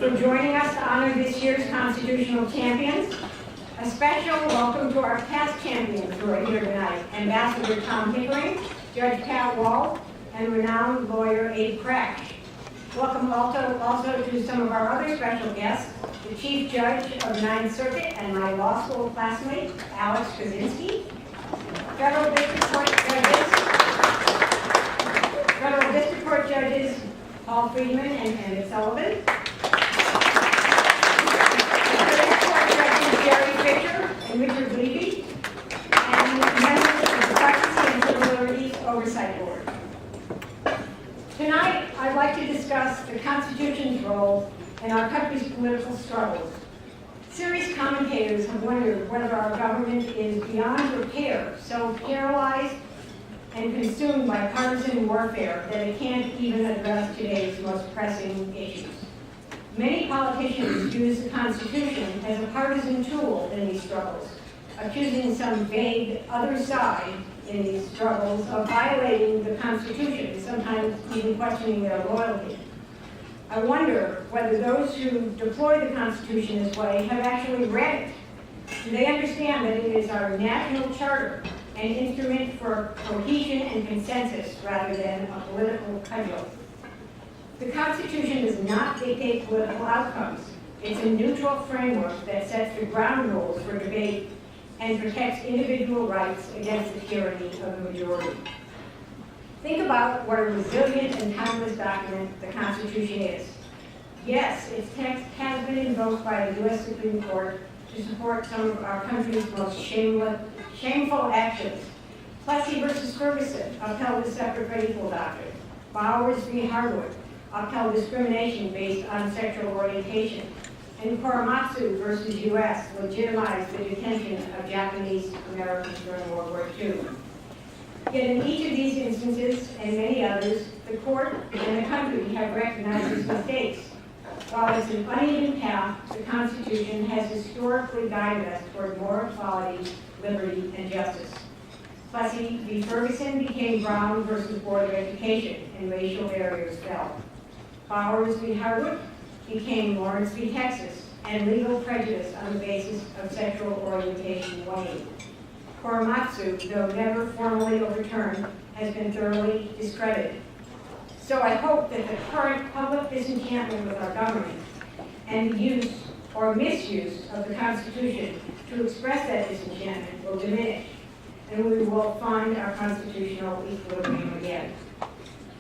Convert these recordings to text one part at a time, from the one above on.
for joining us to honor this year's constitutional champions. A special welcome to our past champions who are here tonight, Ambassador Tom Pickering, Judge Pat Wall, and renowned lawyer Abe Crash. Welcome also to some of our other special guests, the Chief Judge of the Ninth Circuit and my law school classmate, Alex Krasinski, Federal District Court Judges Paul Friedman and Emmett Sullivan, Jerry Fisher and Richard Levy, and members of the Privacy and Civil Liberties Oversight Board. Tonight, I'd like to discuss the Constitution's role in our country's political struggles. Serious commentators have wondered whether our government is beyond repair, so paralyzed and consumed by partisan warfare that it can't even address today's most pressing issues. Many politicians use the Constitution as a partisan tool in these struggles, accusing some vague other side in these struggles of violating the Constitution, sometimes even questioning their loyalty. I wonder whether those who deploy the Constitution this way have actually read it. Do they understand that it is our national charter, an instrument for cohesion and consensus rather than a political cudgel? The Constitution does not dictate political outcomes. It's a neutral framework that sets the ground rules for debate and protects individual rights against the tyranny of the majority. Think about what a resilient and timeless document the Constitution is. Yes, its text has been invoked by the U.S. Supreme Court to support some of our country's most shameful actions. Plessy versus Ferguson upheld the separate but equal doctrine. Bowers v. Harwood upheld discrimination based on sexual orientation. And Korematsu versus U.S. legitimized the detention of Japanese Americans during World War II. Yet in each of these instances, and many others, the court and the country have recognized its mistakes. While it's an uneven path, the Constitution has historically guided us toward more equality, liberty, and justice. Plessy v. Ferguson became Brown versus Board of Education, and racial barriers fell. Bowers v. Harwood became Lawrence v. Texas, and legal prejudice on the basis of sexual orientation waned. Korematsu, though never formally overturned, has been thoroughly discredited. So I hope that the current public disenchantment with our government and use or misuse of the Constitution to express that disenchantment will diminish, and we will find our constitutional equilibrium again.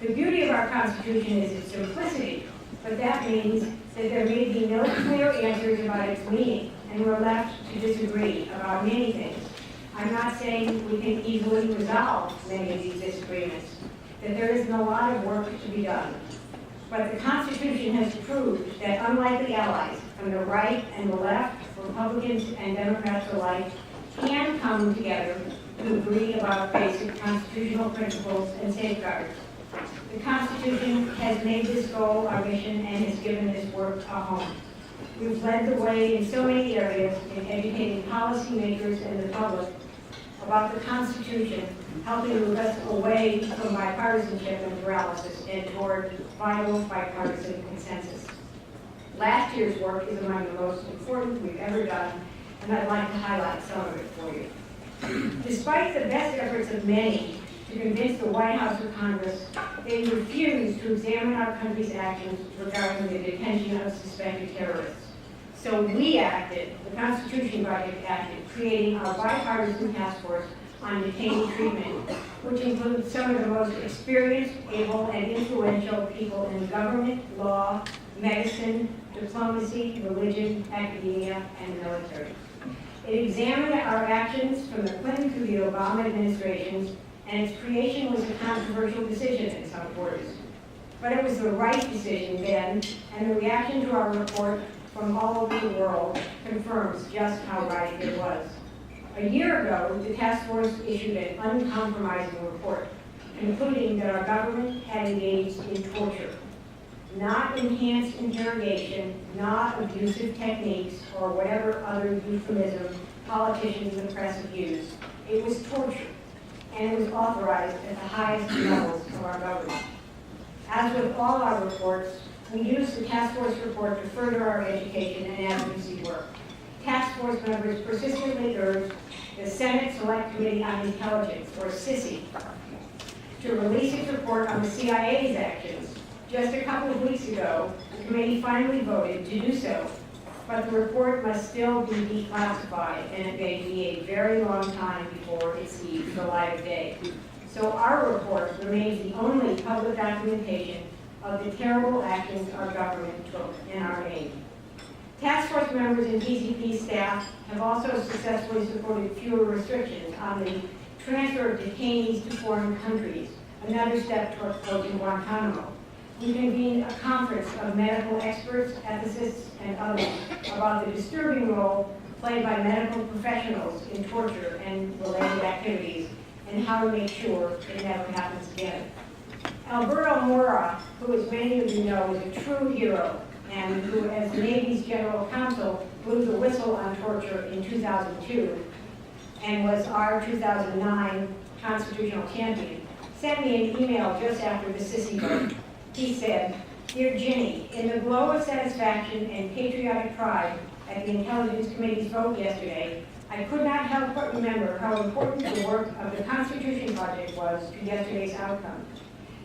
The beauty of our Constitution is its simplicity, but that means that there may be no clear answers about its meaning, and we're left to disagree about many things. I'm not saying we can easily resolve many of these disagreements, that there isn't a lot of work to be done. But the Constitution has proved that unlikely allies from the right and the left, Republicans and Democrats alike, can come together to agree about basic constitutional principles and safeguards. The Constitution has made this goal our mission and has given this work a home. We've led the way in so many areas in educating policymakers and the public about the Constitution, helping move us away from bipartisanship and paralysis and toward vital bipartisan consensus. Last year's work is among the most important we've ever done, and I'd like to highlight some of it for you. Despite the best efforts of many to convince the White House or Congress, they refused to examine our country's actions regarding the detention of suspected terrorists. So we acted, the Constitution Project acted, creating our bipartisan task force on detainee treatment, which includes some of the most experienced, able, and influential people in government, law, medicine, diplomacy, religion, academia, and the military. It examined our actions from the Clinton to the Obama administrations, and its creation was a controversial decision in some quarters. But it was the right decision then, and the reaction to our report from all over the world confirms just how right it was. A year ago, the task force issued an uncompromising report, concluding that our government had engaged in torture. Not enhanced interrogation, not abusive techniques, or whatever other euphemism politicians and press have used. It was torture, and it was authorized at the highest levels of our government. As with all our reports, we use the task force report to further our education and advocacy work. Task force members persistently urged the Senate Select Committee on Intelligence, or SISI, to release its report on the CIA's actions. Just a couple of weeks ago, the committee finally voted to do so, but the report must still be declassified, and it may be a very long time before it sees the light of day. So our report remains the only public documentation of the terrible actions our government took in our name. Task force members and DCP staff have also successfully supported fewer restrictions on the transfer of detainees to foreign countries, another step toward closing Guantanamo. We convened a conference of medical experts, ethicists, and others about the disturbing role played by medical professionals in torture and related activities, and how to make sure it never happens again. Alberto Mora, who as many of you know is a true hero, and who as the Navy's General Counsel blew the whistle on torture in 2002, and was our 2009 constitutional champion, sent me an email just after the Sissy vote. He said, "Dear Ginny, in the glow of satisfaction and patriotic pride at the Intelligence Committee's vote yesterday, I could not help but remember how important the work of the Constitution Project was to yesterday's outcome.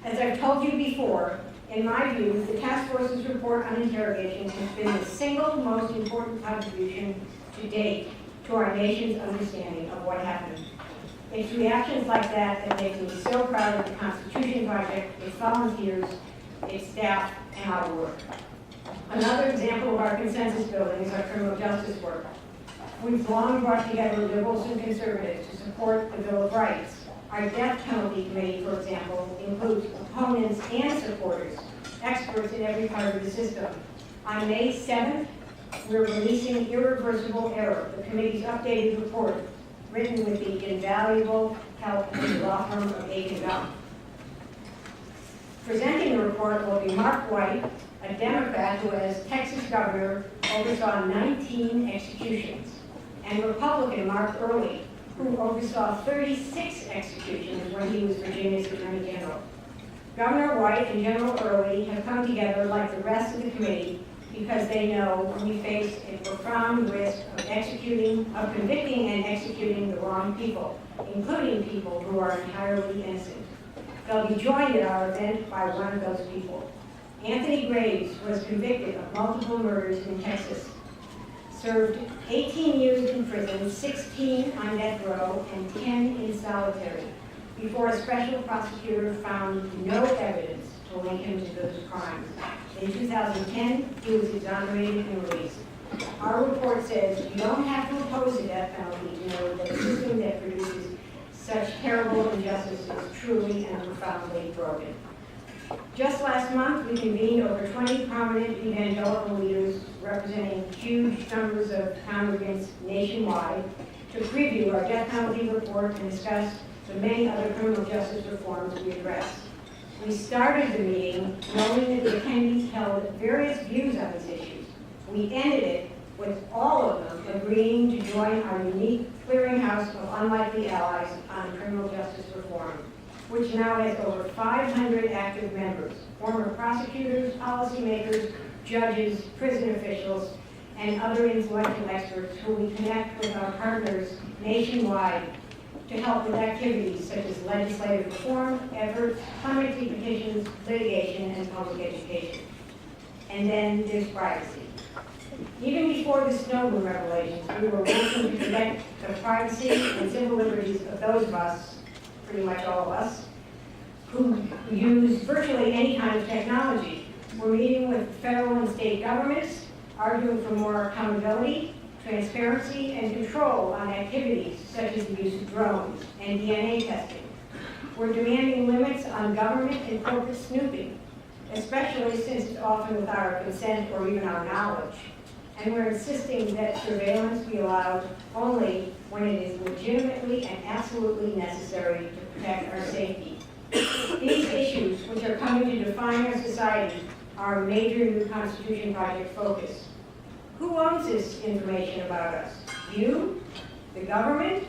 As I've told you before, in my view, the task force's report on interrogations has been the single most important contribution to date to our nation's understanding of what happened. It's reactions like that that make me so proud of the Constitution Project, its volunteers, its staff, and our work." Another example of our consensus building is our criminal justice work. We've long brought together liberals and conservatives to support the Bill of Rights. Our death penalty committee, for example, includes opponents and supporters, experts in every part of the system. On May 7th, we're releasing Irreversible Error, the committee's updated report, written with the invaluable help of the law firm of Aiken Gala. Presenting the report will be Mark White, a Democrat who, as Texas governor, oversaw 19 executions, and Republican Mark Earley, who oversaw 36 executions when he was Virginia's Attorney General. Governor White and General Earley have come together like the rest of the committee because they know we face a profound risk of convicting and executing the wrong people, including people who are entirely innocent. They'll be joined at our event by one of those people. Anthony Graves was convicted of multiple murders in Texas, served 18 years in prison, 16 on death row, and 10 in solitary, before a special prosecutor found no evidence to link him to those crimes. In 2010, he was exonerated and released. Our report says you don't have to oppose the death penalty to know that a system that produces such terrible injustice is truly and profoundly broken. Just last month, we convened over 20 prominent evangelical leaders representing huge numbers of congregants nationwide to preview our death penalty report and discuss the many other criminal justice reforms we address. We started the meeting knowing that the attendees held various views on these issues. We ended it with all of them agreeing to join our unique clearinghouse of unlikely allies on criminal justice reform, which now has over 500 active members, former prosecutors, policymakers, judges, prison officials, and other influential experts who we connect with our partners nationwide to help with activities such as legislative reform efforts, climate petitions, litigation, and public education. And then there's privacy. Even before the Snowden revelations, we were working to protect the privacy and civil liberties of those of us, pretty much all of us, who use virtually any kind of technology. We're meeting with federal and state governments, arguing for more accountability, transparency, and control on activities such as the use of drones and DNA testing. We're demanding limits on government and corporate snooping, especially since it's often without our consent or even our knowledge. And we're insisting that surveillance be allowed only when it is legitimately and absolutely necessary to protect our safety. These issues, which are coming to define our society, are a major new Constitution Project focus. Who owns this information about us? You? The government?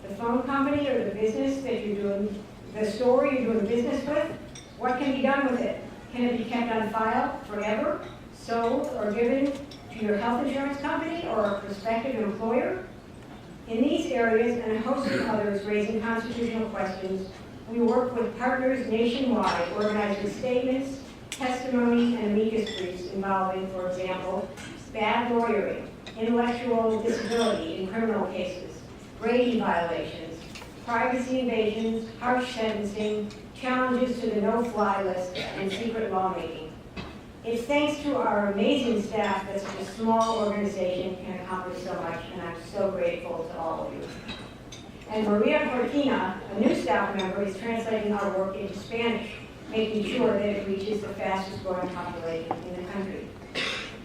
The phone company or the business that you're doing, the store you're doing business with? What can be done with it? Can it be kept on file forever, sold, or given to your health insurance company or a prospective employer? In these areas and a host of others raising constitutional questions, we work with partners nationwide, organizing statements, testimony, and amicus briefs involving, for example, bad lawyering, intellectual disability in criminal cases, Brady violations, privacy invasions, harsh sentencing, challenges to the no-fly list, and secret lawmaking. It's thanks to our amazing staff that such a small organization can accomplish so much, and I'm so grateful to all of you. And Maria Cortina, a new staff member, is translating our work into Spanish, making sure that it reaches the fastest growing population in the country.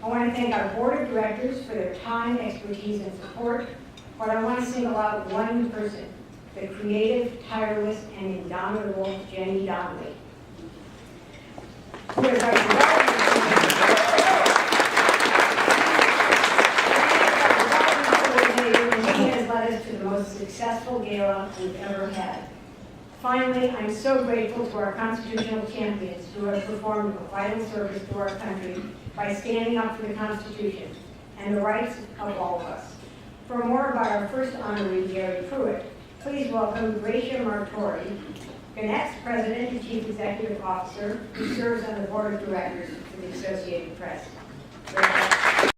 I want to thank our board of directors for their time, expertise, and support, but I want to single out one person, the creative, tireless, and indomitable Jenny Donnelly. Who is our to the most successful gala we've ever had. Finally, I'm so grateful to our constitutional champions who have performed a vital service to our country by standing up for the Constitution and the rights of all of us. For more about our first honoree, Gary Pruitt, please welcome Gracia Martori, Gannett's President and Chief Executive Officer, who serves on the Board of Directors for the Associated Press.